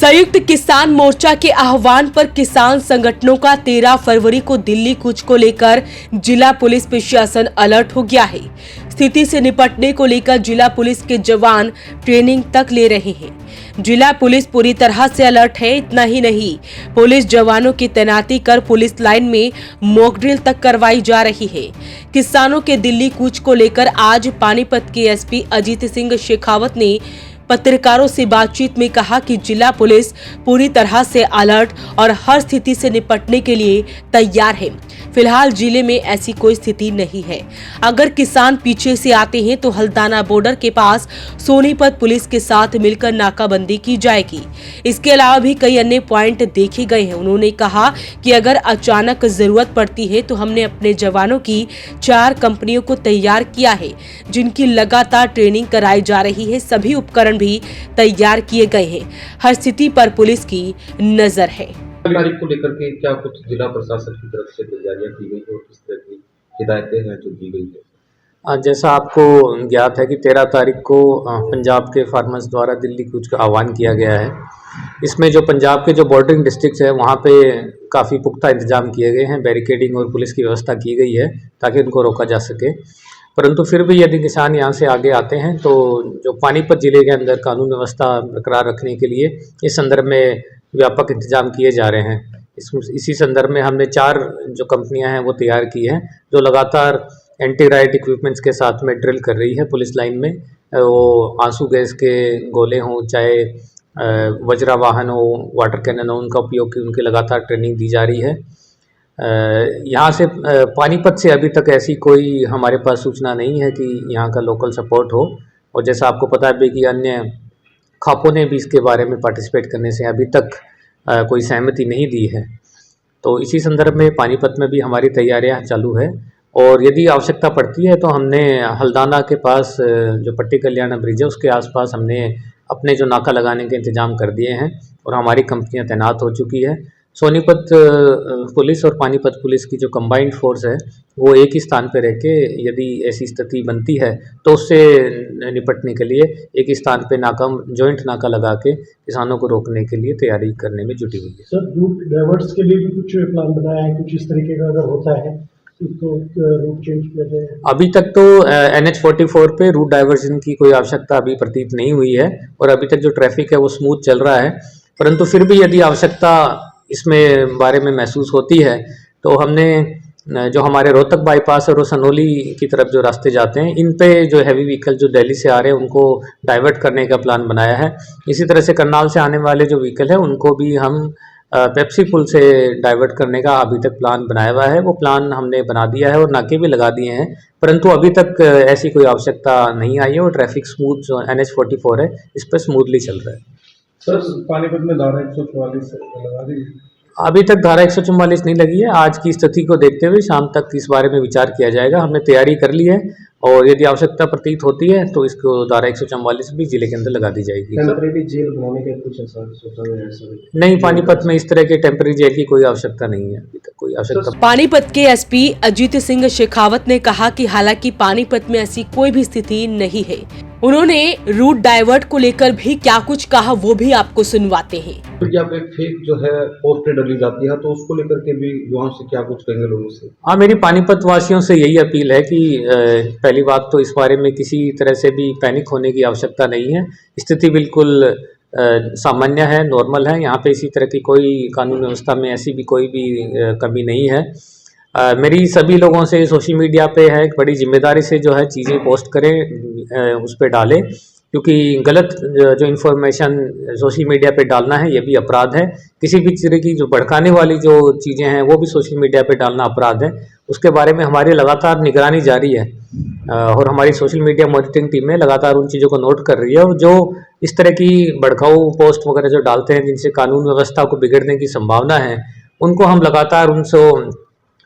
संयुक्त किसान मोर्चा के आह्वान पर किसान संगठनों का 13 फरवरी को दिल्ली कूच को लेकर जिला पुलिस प्रशासन अलर्ट हो गया है। स्थिति से निपटने को लेकर जिला पुलिस के जवान ट्रेनिंग तक ले रहे हैं। जिला पुलिस पूरी तरह से अलर्ट है। इतना ही नहीं, पुलिस जवानों की तैनाती कर पुलिस लाइन में मॉक ड्रिल तक करवाई जा रही है। किसानों के दिल्ली कूच को लेकर आज पानीपत के एसपी अजीत सिंह शेखावत ने पत्रकारों से बातचीत में कहा कि जिला पुलिस पूरी तरह से अलर्ट और हर स्थिति से निपटने के लिए तैयार है। फिलहाल जिले में ऐसी कोई स्थिति नहीं है। अगर किसान पीछे से आते हैं तो हल्दाना बॉर्डर के पास सोनीपत पुलिस के साथ मिलकर नाकाबंदी की जाएगी। इसके अलावा भी कई अन्य पॉइंट देखे गए हैं। उन्होंने कहा कि अगर अचानक जरूरत पड़ती है तो हमने अपने जवानों की 4 कंपनियों को तैयार किया है, जिनकी लगातार ट्रेनिंग कराई जा रही है। सभी उपकरण भी तैयार किए गए हैं। हर स्थिति पर पुलिस की नजर है। तारीख को लेकर के क्या कुछ जिला प्रशासन की तरफ से तैयारियां की गई और किस तरह की हिदायतें हैं जो दी गई है? जैसा आपको ज्ञात है कि 13 तारीख को पंजाब के फार्मर्स द्वारा दिल्ली कूच का आह्वान किया गया है। इसमें जो पंजाब के जो बॉर्डरिंग डिस्ट्रिक्ट्स है वहाँ पे काफ़ी पुख्ता इंतजाम किए गए हैं। बैरिकेडिंग और पुलिस की व्यवस्था की गई है ताकि उनको रोका जा सके। परंतु फिर भी यदि किसान यहाँ से आगे आते हैं तो जो पानीपत जिले के अंदर कानून व्यवस्था बरकरार रखने के लिए इस संदर्भ में व्यापक इंतजाम किए जा रहे हैं। इसी संदर्भ में हमने 4 जो कंपनियां हैं वो तैयार की हैं, जो लगातार एंटी राइट इक्विपमेंट्स के साथ में ड्रिल कर रही है पुलिस लाइन में। वो आंसू गैस के गोले हों, चाहे वज्रा वाहन हो, वाटर कैनन हो, उनका उपयोग की उनकी लगातार ट्रेनिंग दी जा रही है। यहाँ से पानीपत से अभी तक ऐसी कोई हमारे पास सूचना नहीं है कि यहाँ का लोकल सपोर्ट हो। और जैसा आपको पता है कि अन्य खापों ने भी इसके बारे में पार्टिसिपेट करने से अभी तक कोई सहमति नहीं दी है। तो इसी संदर्भ में पानीपत में भी हमारी तैयारियां चालू है। और यदि आवश्यकता पड़ती है तो हमने हल्दाना के पास जो पट्टी कल्याण ब्रिज है उसके आसपास हमने अपने जो नाका लगाने के इंतजाम कर दिए हैं और हमारी कंपनियां तैनात हो चुकी है। सोनीपत पुलिस और पानीपत पुलिस की जो कंबाइंड फोर्स है वो एक ही स्थान पर रह के यदि ऐसी स्थिति बनती है तो उससे निपटने के लिए एक ही स्थान पे नाका जॉइंट नाका लगा के किसानों को रोकने के लिए तैयारी करने में जुटी हुई है। सर, रूट डाइवर्ट्स के लिए भी कुछ प्लान बनाया है? कुछ इस तरीके का अगर होता है तो रूट चेंज किया जाए? अभी तक तो NH44 पे रूट डाइवर्जन की कोई आवश्यकता अभी प्रतीत नहीं हुई है और अभी तक जो ट्रैफिक है वो स्मूथ चल रहा है। परंतु फिर भी यदि आवश्यकता इसमें बारे में महसूस होती है तो हमने जो हमारे रोहतक बाईपास और सनोली की तरफ जो रास्ते जाते हैं इन पे जो हैवी व्हीकल जो दिल्ली से आ रहे हैं उनको डाइवर्ट करने का प्लान बनाया है। इसी तरह से करनाल से आने वाले जो व्हीकल है उनको भी हम पेप्सी पुल से डाइवर्ट करने का अभी तक प्लान बनाया हुआ है। वो प्लान हमने बना दिया है और नाके भी लगा दिए हैं, परंतु अभी तक ऐसी कोई आवश्यकता नहीं आई है और ट्रैफिक स्मूथ जो NH44 है इस पर स्मूथली चल रहा है। सर, पानीपत में धारा 144 लगा दी? अभी तक धारा 144 नहीं लगी है। आज की स्थिति को देखते हुए शाम तक इस बारे में विचार किया जाएगा। हमने तैयारी कर ली है और यदि आवश्यकता प्रतीत होती है तो इसको धारा 144 भी जिले के अंदर लगा दी जाएगी। टेम्परेरी जेल बनाने का कुछ ऐसा नहीं, पानीपत में इस तरह के टेम्परेरी जेल की कोई आवश्यकता नहीं है। अभी तक कोई आवश्यकता। पानीपत के एसपी अजीत सिंह शेखावत ने कहा कि हालांकि पानीपत में ऐसी कोई भी स्थिति नहीं है। उन्होंने रूट डाइवर्ट को लेकर भी क्या कुछ कहा वो भी आपको सुनवाते हैं। यहाँ पे फेक जो है पोस्टें डली जाती है तो उसको लेकर के भी वहाँ से क्या कुछ कहेंगे लोगों से? हाँ, मेरी पानीपत वासियों से यही अपील है कि पहली बात तो इस बारे में किसी तरह से भी पैनिक होने की आवश्यकता नहीं है। स्थिति बिल्कुल सामान्य है, नॉर्मल है। यहाँ पे इसी तरह की कोई कानून व्यवस्था में ऐसी भी कोई भी कमी नहीं है। मेरी सभी लोगों से सोशल मीडिया पे है बड़ी जिम्मेदारी से जो है चीज़ें पोस्ट करें, उस पर डालें, क्योंकि गलत जो इन्फॉर्मेशन सोशल मीडिया पे डालना है ये भी अपराध है। किसी भी तरह की जो भड़काने वाली जो चीज़ें हैं वो भी सोशल मीडिया पे डालना अपराध है। उसके बारे में हमारी लगातार निगरानी जारी है और हमारी सोशल मीडिया मॉनिटरिंग टीमें लगातार उन चीज़ों को नोट कर रही है। और जो इस तरह की भड़काऊ पोस्ट वगैरह जो डालते हैं जिनसे कानून व्यवस्था को बिगड़ने की संभावना है, उनको हम लगातार उनसे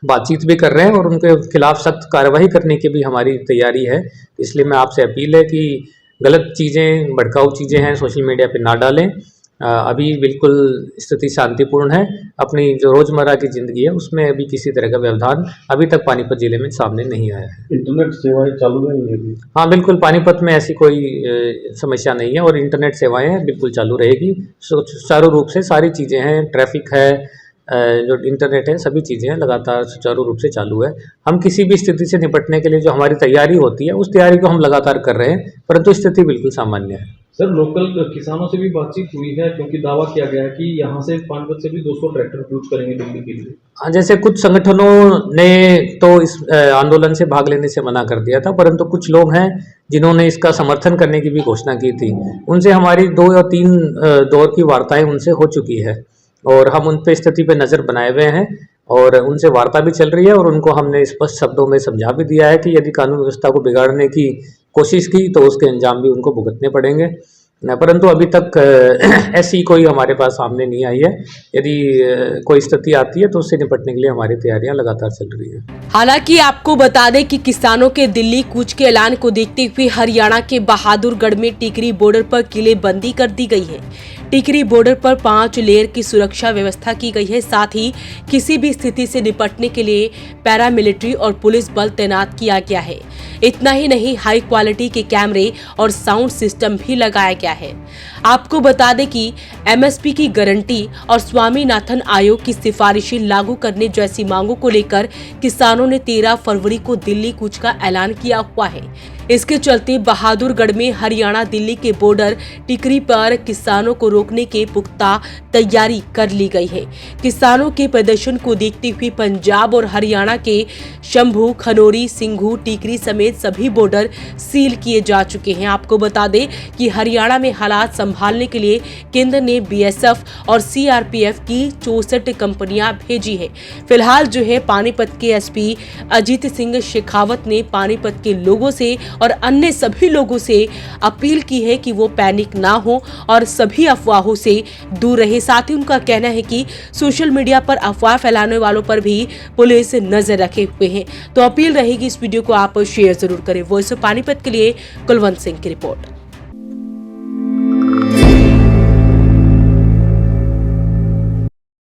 बातचीत भी कर रहे हैं और उनके खिलाफ सख्त कार्रवाई करने की भी हमारी तैयारी है। इसलिए मैं आपसे अपील है कि गलत चीज़ें, भड़काऊ चीज़ें हैं सोशल मीडिया पे ना डालें अभी बिल्कुल स्थिति शांतिपूर्ण है। अपनी जो रोज़मर्रा की ज़िंदगी है उसमें अभी किसी तरह का व्यवधान अभी तक पानीपत ज़िले में सामने नहीं आया है। इंटरनेट सेवाएं चालू रहेंगी अभी? हाँ, बिल्कुल पानीपत में ऐसी कोई समस्या नहीं है और इंटरनेट सेवाएं बिल्कुल चालू रहेगी। सुचारू रूप से सारी चीज़ें हैं, ट्रैफिक है, जो इंटरनेट है, सभी चीज़ें लगातार सुचारू रूप से चालू है। हम किसी भी स्थिति से निपटने के लिए जो हमारी तैयारी होती है उस तैयारी को हम लगातार कर रहे हैं, परंतु स्थिति बिल्कुल सामान्य है। सर, लोकल किसानों से भी बातचीत हुई है क्योंकि दावा किया गया है कि यहाँ से पानीपत से भी 200 ट्रैक्टर कूच करेंगे दिल्ली के लिए। हाँ, जैसे कुछ संगठनों ने तो इस आंदोलन से भाग लेने से मना कर दिया था, परंतु कुछ लोग हैं जिन्होंने इसका समर्थन करने की भी घोषणा की थी। उनसे हमारी 2 या 3 दौर की वार्ताएं उनसे हो चुकी है और हम उन पे स्थिति पे नज़र बनाए हुए हैं और उनसे वार्ता भी चल रही है और उनको हमने स्पष्ट शब्दों में समझा भी दिया है कि यदि कानून व्यवस्था को बिगाड़ने की कोशिश की तो उसके अंजाम भी उनको भुगतने पड़ेंगे। परंतु अभी तक ऐसी कोई हमारे पास सामने नहीं आई है। यदि कोई स्थिति आती है तो उससे निपटने के लिए हमारी तैयारियां लगातार चल रही है। हालांकि आपको बता दें कि किसानों के दिल्ली कूच के ऐलान को देखते हुए हरियाणा के बहादुरगढ़ में टिकरी बॉर्डर पर किलेबंदी कर दी गई है। टिकरी बॉर्डर पर 5 लेयर की सुरक्षा व्यवस्था की गई है। साथ ही किसी भी स्थिति से निपटने के लिए पैरामिलिट्री और पुलिस बल तैनात किया गया है। इतना ही नहीं, हाई क्वालिटी के कैमरे और साउंड सिस्टम भी लगाया गया है। आपको बता दें कि एमएसपी की गारंटी और स्वामीनाथन आयोग की सिफारिशें लागू करने जैसी मांगों को लेकर किसानों ने 13 फरवरी को दिल्ली कूच का ऐलान किया हुआ है। इसके चलते बहादुरगढ़ में हरियाणा दिल्ली के बॉर्डर टिकरी पर किसानों को रोकने के पुख्ता तैयारी कर ली गई है। किसानों के प्रदर्शन को देखते हुए पंजाब और हरियाणा के शंभू, खनौरी, सिंघू, टिकरी समेत सभी बॉर्डर सील किए जा चुके हैं। आपको बता दें कि हरियाणा में हालात संभालने के लिए केंद्र ने बीएसएफ और सीआरपीएफ की 64 कंपनियां भेजी है। फिलहाल जो है पानीपत के एसपी अजीत सिंह शेखावत ने पानीपत के लोगों से और अन्य सभी लोगों से अपील की है कि वो पैनिक ना हो और सभी अफवाहों से दूर रहे। साथ ही उनका कहना है कि सोशल मीडिया पर अफवाह फैलाने वालों पर भी पुलिस नजर रखे हुए है। तो अपील रहेगी इस वीडियो को आप शेयर जरूर करें। वॉइस ऑफ पानीपत के लिए कुलवंत सिंह की रिपोर्ट।